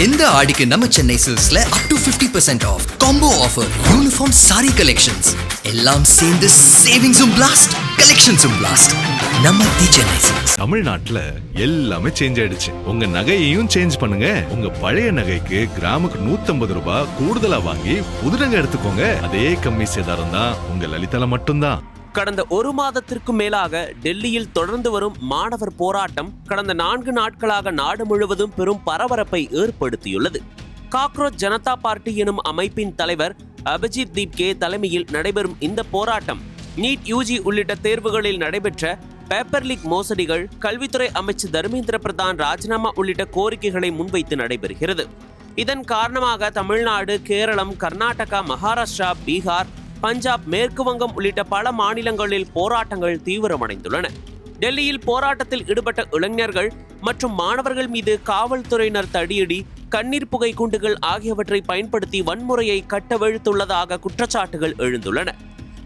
இந்த ஆடிக்கு நம்ம சென்னை சில்க்ஸ்ல up to 50% off combo offer, uniform sari collections எல்லாம் சேர்ந்து சேவிங்ஸும் பிளாஸ்ட், கலெக்ஷன்ஸும் பிளாஸ்ட். நம்ம தி சென்னை சில்க்ஸ். தமிழ்நாட்டுல எல்லாமே சேஞ்ச் ஆயிடுச்சு. உங்க நகையையும் சேஞ்ச் பண்ணுங்க. உங்க பழைய நகைக்கு கிராமுக்கு 150 ரூபாய் கூடுதலா வாங்கி புது நகை எடுத்துக்கோங்க. அதே கம்மி சேதாரம் தான் உங்க லலிதால மட்டும்தான். கடந்த ஒரு மாதத்திற்கும் மேலாக டெல்லியில் தொடர்ந்து வரும் மாணவர் போராட்டம் கடந்த 4 நாட்களாக நாடு முழுவதும் பெரும் பரபரப்பை ஏற்படுத்தியுள்ளது. காக்ரோச் ஜனதா பார்ட்டி எனும் அமைப்பின் தலைவர் அபிஜித் தீப்கே தலைமையில் நடைபெறும் இந்த போராட்டம் நீட் யூஜி உள்ளிட்ட தேர்வுகளில் நடைபெற்ற பேப்பர் லீக் மோசடிகள், கல்வித்துறை அமைச்சர் தர்மேந்திர பிரதான் ராஜினாமா உள்ளிட்ட கோரிக்கைகளை முன்வைத்து நடைபெறுகிறது. இதன் காரணமாக தமிழ்நாடு, கேரளம், கர்நாடகா, மகாராஷ்டிரா, பீகார், பஞ்சாப், மேற்கு வங்கம் உள்ளிட்ட பல மாநிலங்களில் போராட்டங்கள் தீவிரமடைந்துள்ளன. டெல்லியில் போராட்டத்தில் ஈடுபட்ட இளைஞர்கள் மற்றும் மாணவர்கள் மீது காவல்துறையினர் தடியடி, கண்ணீர் புகை குண்டுகள் ஆகியவற்றை பயன்படுத்தி வன்முறையை கட்டவிழ்த்துள்ளதாக குற்றச்சாட்டுகள் எழுந்துள்ளன.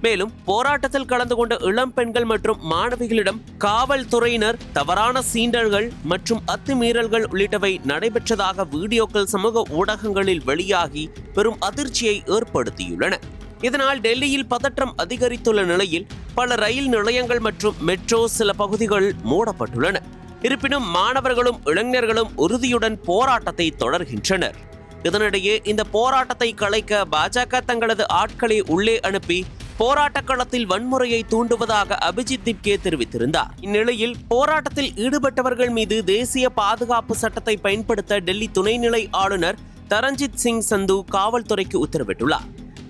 மேலும் போராட்டத்தில் கலந்து கொண்ட இளம் பெண்கள் மற்றும் மாணவிகளிடம் காவல்துறையினர் தவறான சீண்டல்கள் மற்றும் அத்துமீறல்கள் உள்ளிட்டவை நடைபெற்றதாக வீடியோக்கள் சமூக ஊடகங்களில் வெளியாகி பெரும் அதிர்ச்சியை ஏற்படுத்தியுள்ளன. இதனால் டெல்லியில் பதற்றம் அதிகரித்துள்ள நிலையில் பல ரயில் நிலையங்கள் மற்றும் மெட்ரோ சில பகுதிகள் மூடப்பட்டுள்ளன. இருப்பினும் மாணவர்களும் இளைஞர்களும் உறுதியுடன் போராட்டத்தை தொடர்கின்றனர். இதனிடையே இந்த போராட்டத்தை கலைக்க பாஜக தங்களது ஆட்களை உள்ளே அனுப்பி போராட்ட களத்தில் வன்முறையை தூண்டுவதாக அபிஜித் தீப்கே தெரிவித்திருந்தார். இந்நிலையில் போராட்டத்தில் ஈடுபட்டவர்கள் மீது தேசிய பாதுகாப்பு சட்டத்தை பயன்படுத்த டெல்லி துணைநிலை ஆளுநர் தரஞ்சித் சிங் சந்து காவல்துறைக்கு உத்தரவிட்டுள்ளார்.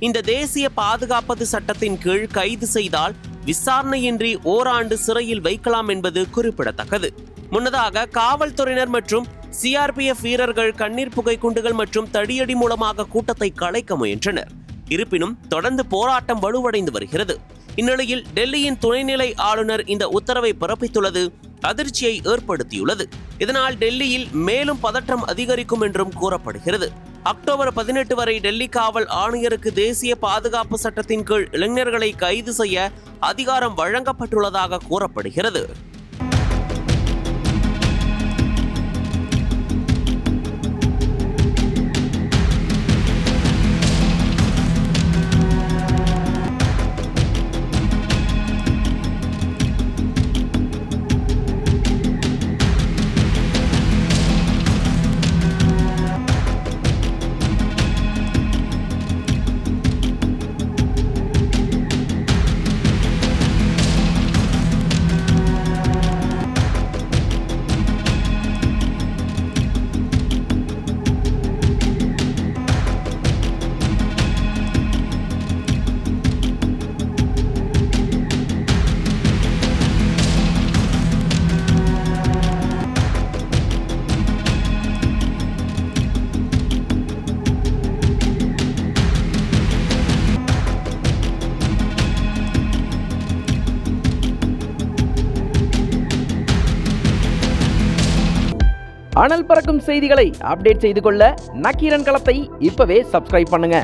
இந்த தேசிய பாதுகாப்பு சட்டத்தின் கீழ் கைது செய்தால் விசாரணையின்றி ஓராண்டு சிறையில் வைக்கலாம் என்பது குறிப்பிடத்தக்கது. முன்னதாக காவல்துறையினர் மற்றும் சிஆர்பிஎஃப் வீரர்கள் கண்ணீர் புகை குண்டுகள் மற்றும் தடியடி மூலமாக கூட்டத்தை கலைக்க முயன்றனர். இருப்பினும் தொடர்ந்து போராட்டம் வலுவடைந்து வருகிறது. இந்நிலையில் டெல்லியின் துணைநிலை ஆளுநர் இந்த உத்தரவை பிறப்பித்துள்ளது அதிர்ச்சியை ஏற்படுத்தியுள்ளது. இதனால் டெல்லியில் மேலும் பதற்றம் அதிகரிக்கும் என்றும் கூறப்படுகிறது. அக்டோபர் 18 வரை டெல்லி காவல் ஆணையருக்கு தேசிய பாதுகாப்பு சட்டத்தின் கீழ் இளைஞர்களை கைது செய்ய அதிகாரம் வழங்கப்பட்டுள்ளதாக கூறப்படுகிறது. அனல் பறக்கும் செய்திகளை அப்டேட் செய்து கொள்ள நக்கீரன் களத்தை இப்பவே சப்ஸ்கிரைப் பண்ணுங்க.